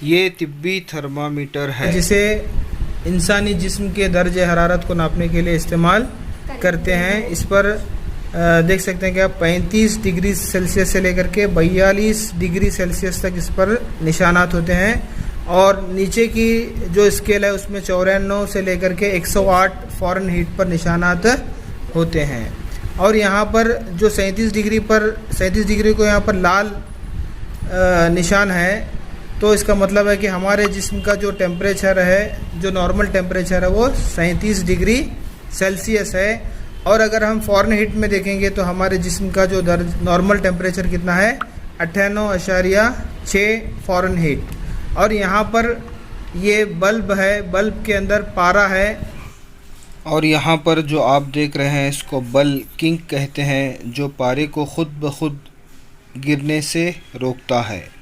ये तिब्बी थर्मामीटर है जिसे इंसानी जिस्म के दर्जे हरारत को नापने के लिए इस्तेमाल करते हैं। इस पर देख सकते हैं कि आप 35 डिग्री सेल्सियस से लेकर के 42 डिग्री सेल्सियस तक इस पर निशानात होते हैं। और नीचे की जो स्केल है उसमें 94 से लेकर के 108 फ़ारेनहीट पर निशानात होते हैं। और यहाँ पर जो 37 डिग्री को यहाँ पर लाल निशान है, तो इसका मतलब है कि हमारे जिस्म का जो टेम्परेचर है, जो नॉर्मल टेम्परेचर है वो 37 डिग्री सेल्सियस है। और अगर हम फ़ारेनहीट में देखेंगे तो हमारे जिस्म का जो नॉर्मल टेम्परेचर कितना है, 98.6 फ़ारेनहीट। और यहाँ पर ये बल्ब है, बल्ब के अंदर पारा है। और यहाँ पर जो आप देख रहे हैं इसको बल्किंग कहते हैं, जो पारे को खुद ब खुद गिरने से रोकता है।